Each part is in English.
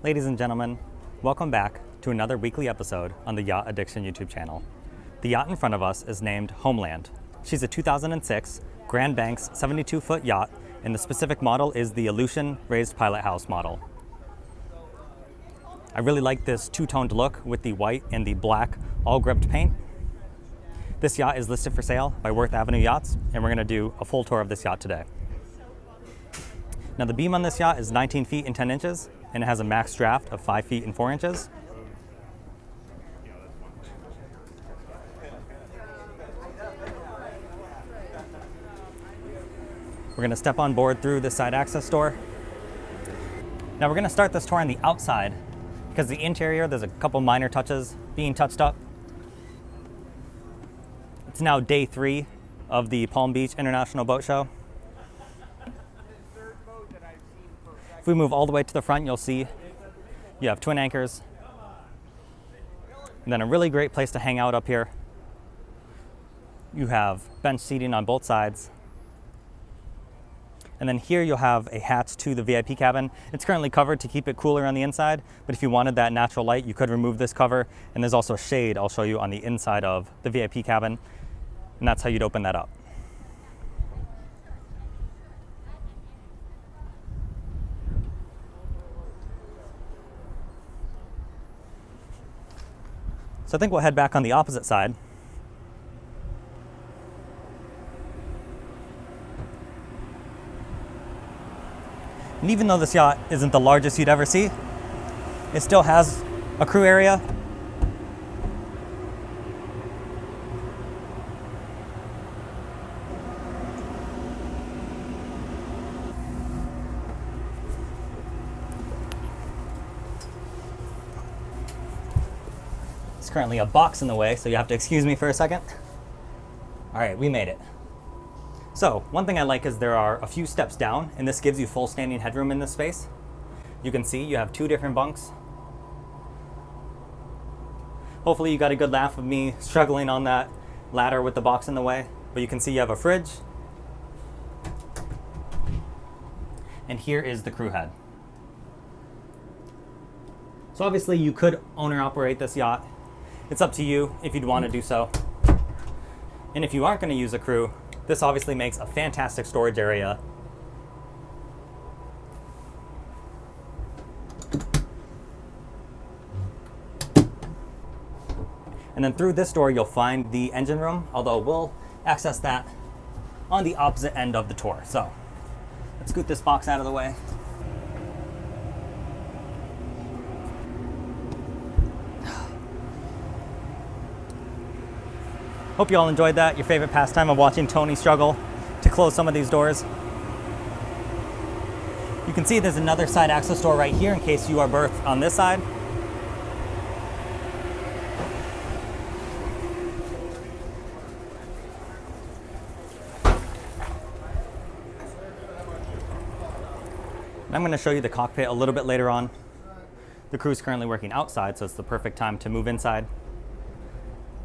Ladies and gentlemen, welcome back to another weekly episode on the Yacht Addiction YouTube channel. The yacht in front of us is named Homeland. She's a 2006 Grand Banks 72-foot yacht, and the specific model is the Aleutian Raised Pilothouse model. I really like this two-toned look with the white and the black all-gripped paint. This yacht is listed for sale by Worth Avenue Yachts, and we're going to do a full tour of this yacht today. Now the beam on this yacht is 19 feet and 10 inches, and it has a max draft of 5 feet and 4 inches. We're going to step on board through this side access door. Now we're going to start this tour on the outside because the interior, there's a couple minor touches being touched up. It's now day 3 of the Palm Beach International Boat Show. If we move all the way to the front, you'll see you have twin anchors, and then a really great place to hang out up here. You have bench seating on both sides. And then here you'll have a hatch to the VIP cabin. It's currently covered to keep it cooler on the inside, but if you wanted that natural light, you could remove this cover. And there's also a shade I'll show you on the inside of the VIP cabin, and that's how you'd open that up. So I think we'll head back on the opposite side. And even though this yacht isn't the largest you'd ever see, it still has a crew area. There's currently a box in the way, so you have to excuse me for a second. All right, we made it. So one thing I like is there are a few steps down, and this gives you full standing headroom in this space. You can see you have 2 different bunks. Hopefully you got a good laugh of me struggling on that ladder with the box in the way, but you can see you have a fridge. And here is the crew head. So obviously you could own or operate this yacht. It's up to you if you'd want to do so. And if you aren't going to use a crew, this obviously makes a fantastic storage area. And then through this door, you'll find the engine room, although we'll access that on the opposite end of the tour. So let's scoot this box out of the way. Hope you all enjoyed that, your favorite pastime of watching Tony struggle to close some of these doors. You can see there's another side access door right here in case you are berthed on this side. I'm going to show you the cockpit a little bit later on. The crew is currently working outside, so it's the perfect time to move inside.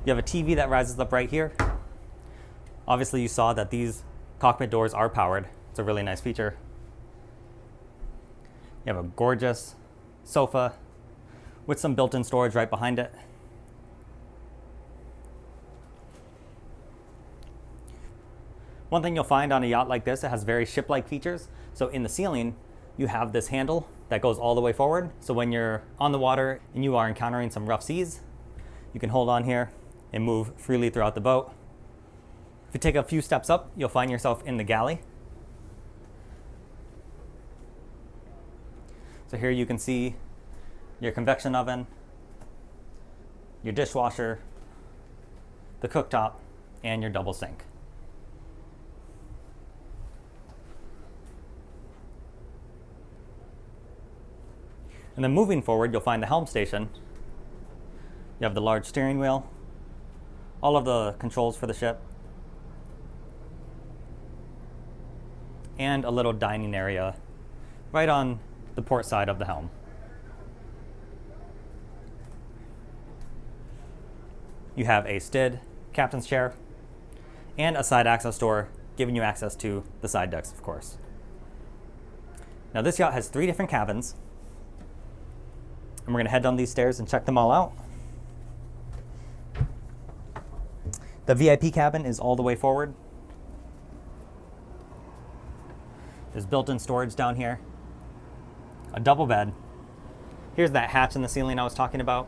You have a TV that rises up right here. Obviously you saw that these cockpit doors are powered. It's a really nice feature. You have a gorgeous sofa with some built-in storage right behind it. One thing you'll find on a yacht like this, it has very ship-like features. So in the ceiling, you have this handle that goes all the way forward. So when you're on the water and you are encountering some rough seas, you can hold on here and move freely throughout the boat. If you take a few steps up, you'll find yourself in the galley. So here you can see your convection oven, your dishwasher, the cooktop, and your double sink. And then moving forward, you'll find the helm station. You have the large steering wheel, all of the controls for the ship, and a little dining area right on the port side of the helm. You have a STID, captain's chair, and a side access door giving you access to the side decks, of course. Now this yacht has 3 different cabins. And we're gonna head down these stairs and check them all out. The VIP cabin is all the way forward. There's built-in storage down here. A double bed. Here's that hatch in the ceiling I was talking about.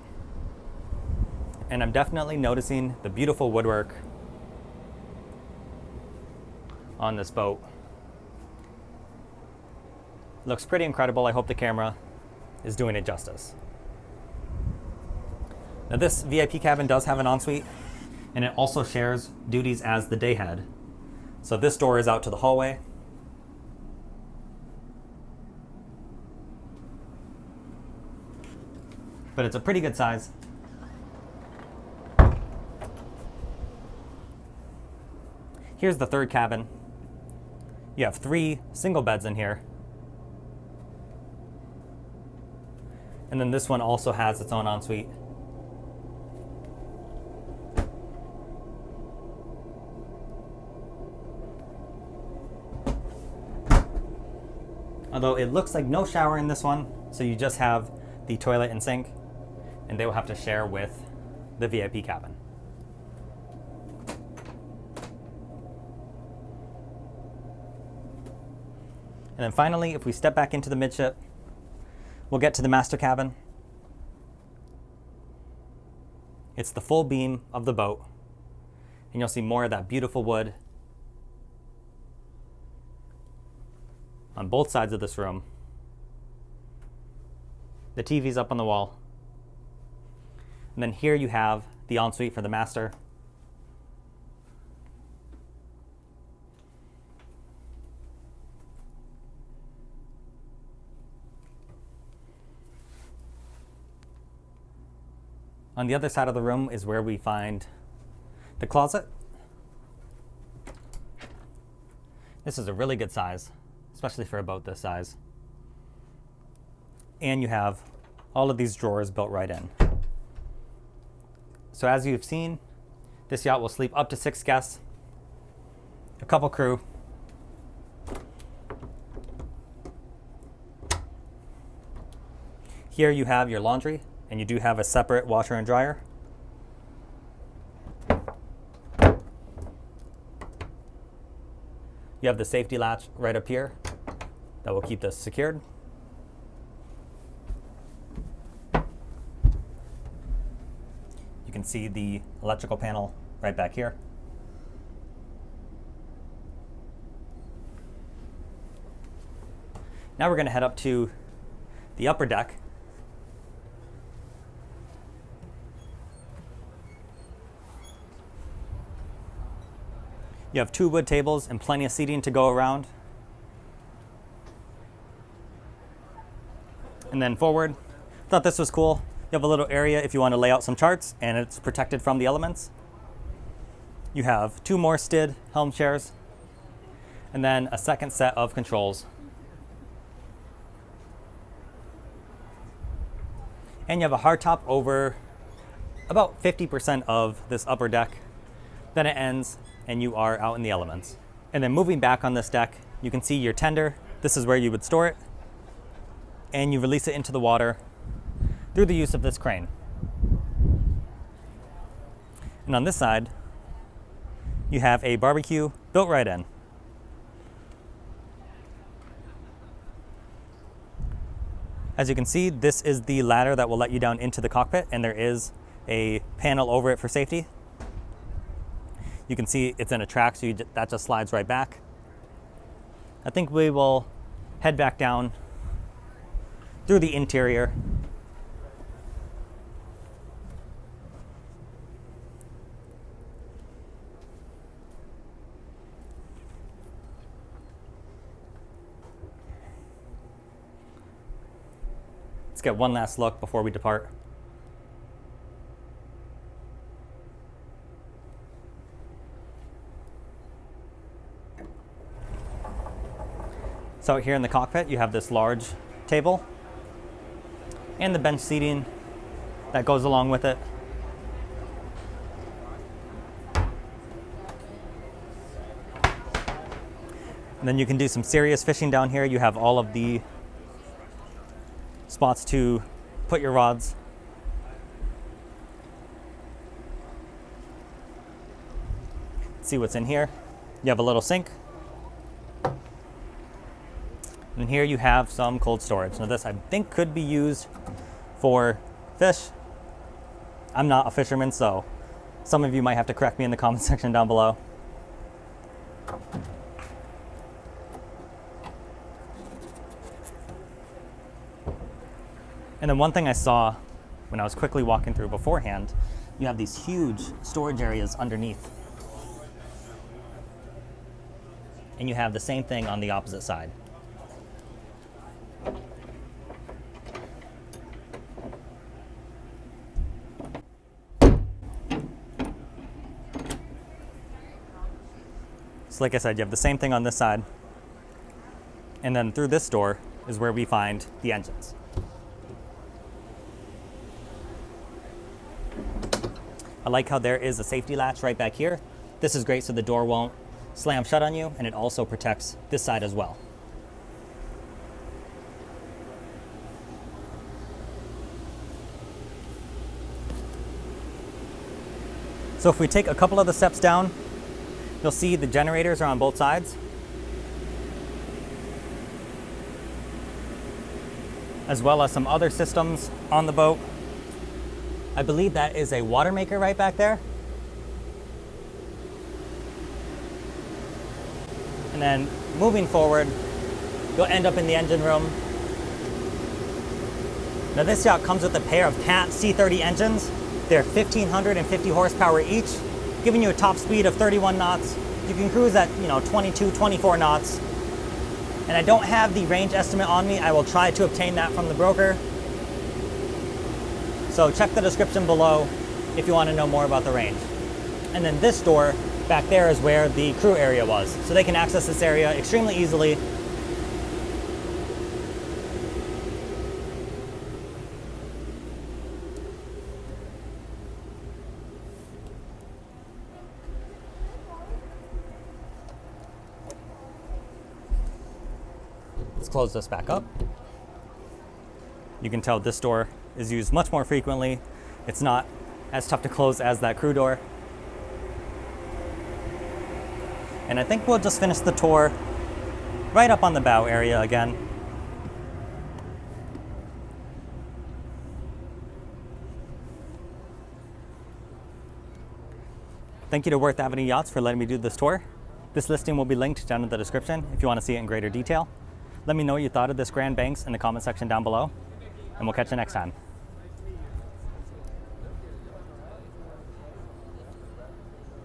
And I'm definitely noticing the beautiful woodwork on this boat. Looks pretty incredible. I hope the camera is doing it justice. Now this VIP cabin does have an ensuite, and it also shares duties as the day head. So this door is out to the hallway. But it's a pretty good size. Here's the third cabin. You have 3 single beds in here. And then this one also has its own ensuite. Although it looks like no shower in this one, so you just have the toilet and sink, and they will have to share with the VIP cabin. And then finally, if we step back into the midship, we'll get to the master cabin. It's the full beam of the boat, and you'll see more of that beautiful wood on both sides of this room. The TV's up on the wall. And then here you have the ensuite for the master. On the other side of the room is where we find the closet. This is a really good size, especially for a boat this size. And you have all of these drawers built right in. So as you've seen, this yacht will sleep up to 6 guests, a couple crew. Here you have your laundry, and you do have a separate washer and dryer. You have the safety latch right up here that will keep this secured. You can see the electrical panel right back here. Now we're going to head up to the upper deck. You have 2 wood tables and plenty of seating to go around. And then forward, thought this was cool. You have a little area if you want to lay out some charts, and it's protected from the elements. You have 2 more Stid Helm chairs, and then a second set of controls. And you have a hardtop over about 50% of this upper deck. Then it ends, and you are out in the elements. And then moving back on this deck, you can see your tender. This is where you would store it, and you release it into the water through the use of this crane. And on this side, you have a barbecue built right in. As you can see, this is the ladder that will let you down into the cockpit, and there is a panel over it for safety. You can see it's in a track, so that just slides right back. I think we will head back down through the interior. Let's get one last look before we depart. So here in the cockpit, you have this large table and the bench seating that goes along with it. And then you can do some serious fishing down here. You have all of the spots to put your rods. See what's in here. You have a little sink. And here you have some cold storage. Now this I think could be used for fish. I'm not a fisherman, so some of you might have to correct me in the comment section down below. And then one thing I saw when I was quickly walking through beforehand, you have these huge storage areas underneath. And you have the same thing on the opposite side. So like I said, you have the same thing on this side. And then through this door is where we find the engines. I like how there is a safety latch right back here. This is great so the door won't slam shut on you, and it also protects this side as well. So if we take a couple of the steps down, you'll see the generators are on both sides, as well as some other systems on the boat. I believe that is a water maker right back there. And then moving forward, you'll end up in the engine room. Now this yacht comes with a pair of Cat C30 engines. They're 1,550 horsepower each, giving you a top speed of 31 knots. You can cruise at 22, 24 knots. And I don't have the range estimate on me. I will try to obtain that from the broker. So check the description below if you want to know more about the range. And then this door back there is where the crew area was. So they can access this area extremely easily. Let's close this back up. You can tell this door is used much more frequently. It's not as tough to close as that crew door. And I think we'll just finish the tour right up on the bow area again. Thank you to Worth Avenue Yachts for letting me do this tour. This listing will be linked down in the description if you want to see it in greater detail. Let me know what you thought of this Grand Banks in the comment section down below, and we'll catch you next time.